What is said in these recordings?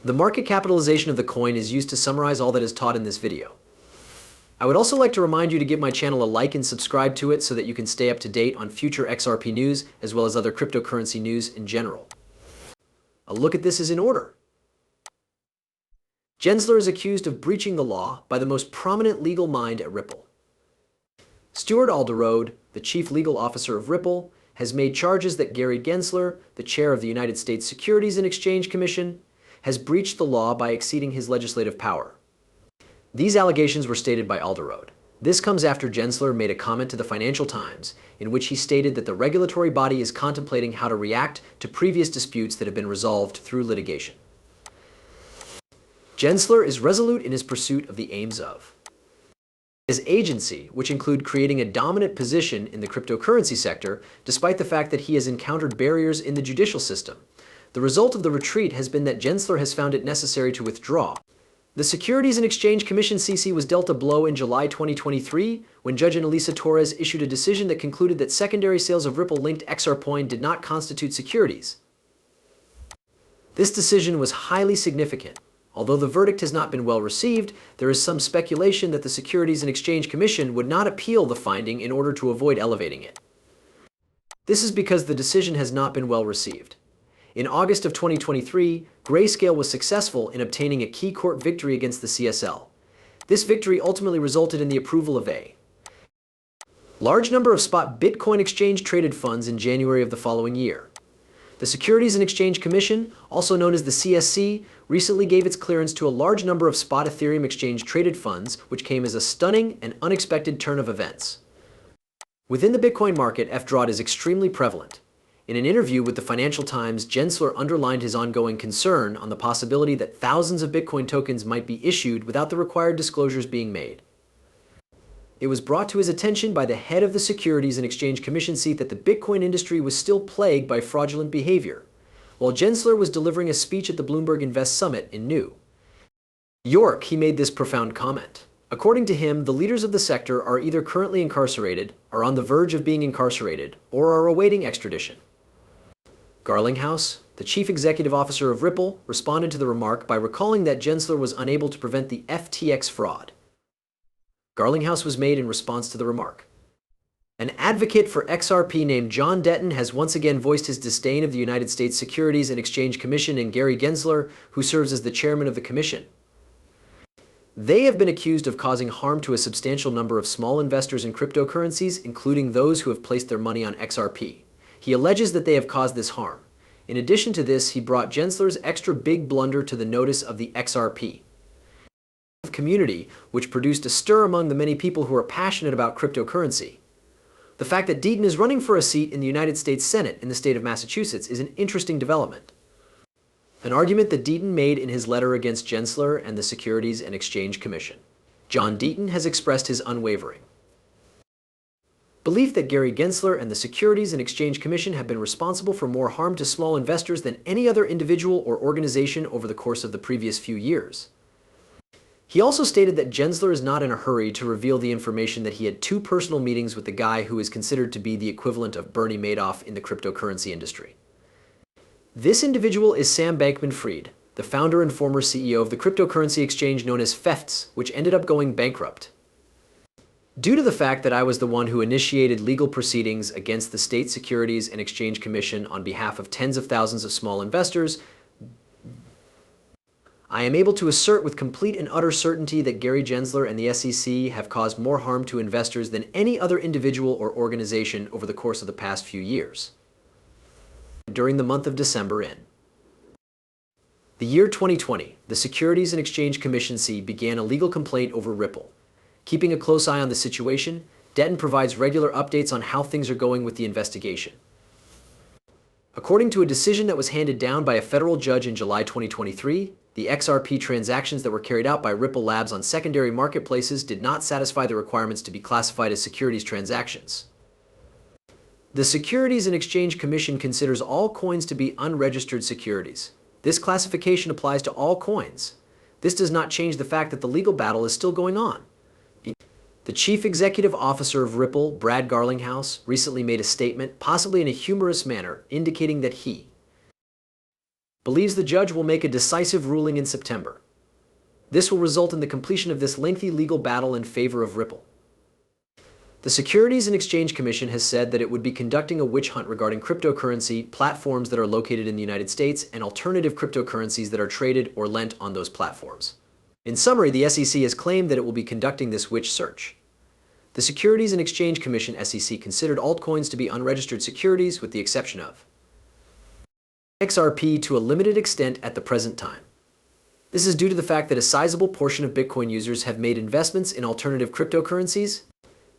The market capitalization of the coin is used to summarize all that is taught in this video. I would also like to remind you to give my channel a like and subscribe to it so that you can stay up to date on future XRP news as well as other cryptocurrency news in general. A look at this is in order. Gensler is accused of breaching the law by the most prominent legal mind at Ripple. Stuart Alderode, the chief legal officer of Ripple, has made charges that Gary Gensler, the chair of the United States Securities and Exchange Commission, has breached the law by exceeding his legislative power. These allegations were stated by Alderode. This comes after Gensler made a comment to the Financial Times in which he stated that the regulatory body is contemplating how to react to previous disputes that have been resolved through litigation. Gensler is resolute in his pursuit of the aims of his agency, which include creating a dominant position in the cryptocurrency sector, despite the fact that he has encountered barriers in the judicial system. The result of the retreat has been that Gensler has found it necessary to withdraw. The Securities and Exchange Commission (SEC) was dealt a blow in July 2023 when Judge Analisa Torres issued a decision that concluded that secondary sales of Ripple-linked xrp did not constitute securities. This decision was highly significant. Although the verdict has not been well received, there is some speculation that the Securities and Exchange Commission would not appeal the finding in order to avoid elevating it. This is because the decision has not been well received. In August of 2023, Grayscale was successful in obtaining a key court victory against the CSL. This victory ultimately resulted in the approval of a large number of spot Bitcoin exchange-traded funds in January of the following year. The Securities and Exchange Commission, also known as the CSC, recently gave its clearance to a large number of spot Ethereum exchange-traded funds, which came as a stunning and unexpected turn of events. Within the Bitcoin market, FDROD is extremely prevalent. In an interview with the Financial Times, Gensler underlined his ongoing concern on the possibility that thousands of Bitcoin tokens might be issued without the required disclosures being made. It was brought to his attention by the head of the Securities and Exchange Commission seat that the Bitcoin industry was still plagued by fraudulent behavior, while Gensler was delivering a speech at the Bloomberg Invest Summit in New York. He made this profound comment. According to him, the leaders of the sector are either currently incarcerated, are on the verge of being incarcerated, or are awaiting extradition. Garlinghouse, the chief executive officer of Ripple, responded to the remark by recalling that Gensler was unable to prevent the FTX fraud. Garlinghouse was made in response to the remark. An advocate for XRP named John Detton has once again voiced his disdain of the United States Securities and Exchange Commission and Gary Gensler, who serves as the chairman of the commission. They have been accused of causing harm to a substantial number of small investors in cryptocurrencies, including those who have placed their money on XRP. He alleges that they have caused this harm. In addition to this, he brought Gensler's extra big blunder to the notice of the XRP community, which produced a stir among the many people who are passionate about cryptocurrency. The fact that Detton is running for a seat in the United States Senate in the state of Massachusetts is an interesting development. An argument that Detton made in his letter against Gensler and the Securities and Exchange Commission. John Detton has expressed his unwavering belief that Gary Gensler and the Securities and Exchange Commission have been responsible for more harm to small investors than any other individual or organization over the course of the previous few years. He also stated that Gensler is not in a hurry to reveal the information that he had 2 personal meetings with the guy who is considered to be the equivalent of Bernie Madoff in the cryptocurrency industry. This individual is Sam Bankman-Fried, the founder and former CEO of the cryptocurrency exchange known as FEFTS, which ended up going bankrupt. Due to the fact that I was the one who initiated legal proceedings against the State Securities and Exchange Commission on behalf of tens of thousands of small investors, I am able to assert with complete and utter certainty that Gary Gensler and the SEC have caused more harm to investors than any other individual or organization over the course of the past few years. During the month of December in the year 2020, the Securities and Exchange Commission began a legal complaint over Ripple. Keeping a close eye on the situation, Detton provides regular updates on how things are going with the investigation. According to a decision that was handed down by a federal judge in July 2023, the XRP transactions that were carried out by Ripple Labs on secondary marketplaces did not satisfy the requirements to be classified as securities transactions. The Securities and Exchange Commission considers all coins to be unregistered securities. This classification applies to all coins. This does not change the fact that the legal battle is still going on. The chief executive officer of Ripple, Brad Garlinghouse, recently made a statement, possibly in a humorous manner, indicating that he believes the judge will make a decisive ruling in September. This will result in the completion of this lengthy legal battle in favor of Ripple. The Securities and Exchange Commission has said that it would be conducting a witch hunt regarding cryptocurrency platforms that are located in the United States and alternative cryptocurrencies that are traded or lent on those platforms. In summary, the SEC has claimed that it will be conducting this witch search. The Securities and Exchange Commission (SEC) considered altcoins to be unregistered securities with the exception of XRP to a limited extent at the present time. This is due to the fact that a sizable portion of Bitcoin users have made investments in alternative cryptocurrencies.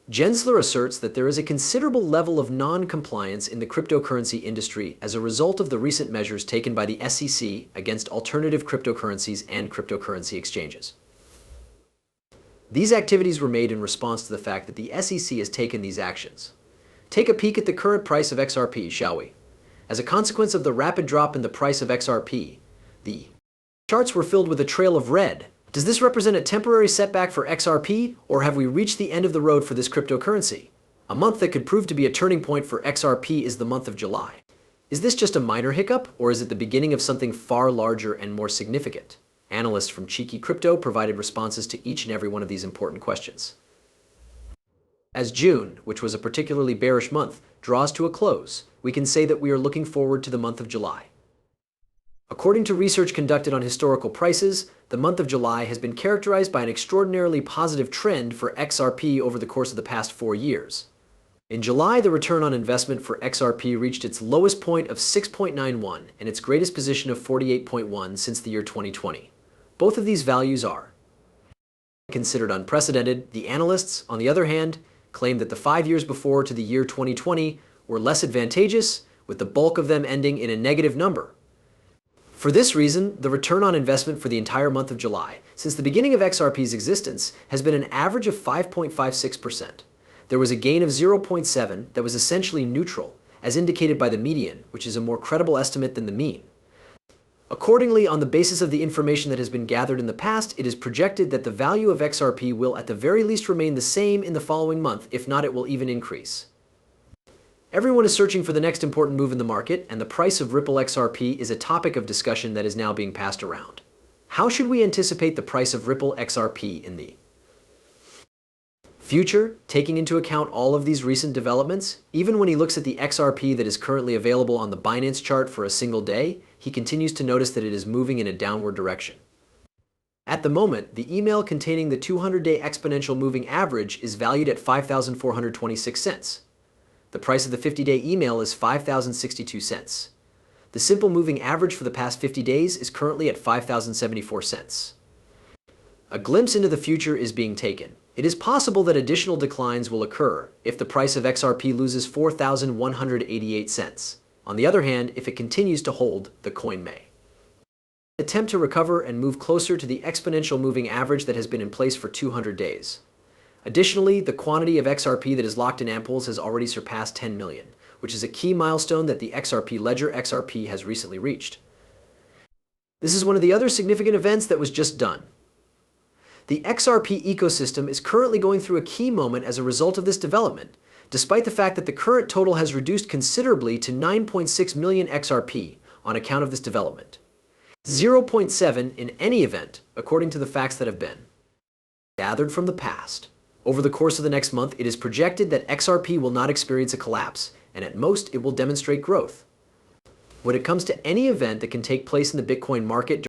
Gensler asserts that there is a considerable level of non-compliance in the cryptocurrency industry as a result of the recent measures taken by the SEC against alternative cryptocurrencies and cryptocurrency exchanges. These activities were made in response to the fact that the SEC has taken these actions. Take a peek at the current price of XRP, shall we? As a consequence of the rapid drop in the price of XRP, the charts were filled with a trail of red. Does this represent a temporary setback for XRP, or have we reached the end of the road for this cryptocurrency? A month that could prove to be a turning point for XRP is the month of July. Is this just a minor hiccup, or is it the beginning of something far larger and more significant? Analysts from Cheeky Crypto provided responses to each and every one of these important questions. As June, which was a particularly bearish month, draws to a close, we can say that we are looking forward to the month of July. According to research conducted on historical prices, the month of July has been characterized by an extraordinarily positive trend for XRP over the course of the past 4 years. In July, the return on investment for XRP reached its lowest point of 6.91 and its greatest position of 48.1 since the year 2020. Both of these values are considered unprecedented. The analysts, on the other hand, claim that the 5 years before to the year 2020 were less advantageous, with the bulk of them ending in a negative number. For this reason, the return on investment for the entire month of July, since the beginning of XRP's existence, has been an average of 5.56%. There was a gain of 0.7 that was essentially neutral, as indicated by the median, which is a more credible estimate than the mean. Accordingly, on the basis of the information that has been gathered in the past, it is projected that the value of XRP will at the very least remain the same in the following month, if not it will even increase. Everyone is searching for the next important move in the market, and the price of Ripple XRP is a topic of discussion that is now being passed around. How should we anticipate the price of Ripple XRP in the future, taking into account all of these recent developments? Even when he looks at the XRP that is currently available on the Binance chart for a single day, he continues to notice that it is moving in a downward direction. At the moment, the email containing the 200-day exponential moving average is valued at 5,426 cents. The price of the 50-day email is 5,062 cents. The simple moving average for the past 50 days is currently at 5,074 cents. A glimpse into the future is being taken. It is possible that additional declines will occur if the price of XRP loses 4,188 cents. On the other hand, if it continues to hold, the coin may attempt to recover and move closer to the exponential moving average that has been in place for 200 days. Additionally, the quantity of XRP that is locked in ampoules has already surpassed 10 million, which is a key milestone that the XRP ledger XRP has recently reached. This is one of the other significant events that was just done. The XRP ecosystem is currently going through a key moment as a result of this development, despite the fact that the current total has reduced considerably to 9.6 million XRP on account of this development. 0.7 in any event, according to the facts that have been gathered from the past. Over the course of the next month, it is projected that XRP will not experience a collapse, and at most, it will demonstrate growth. When it comes to any event that can take place in the Bitcoin market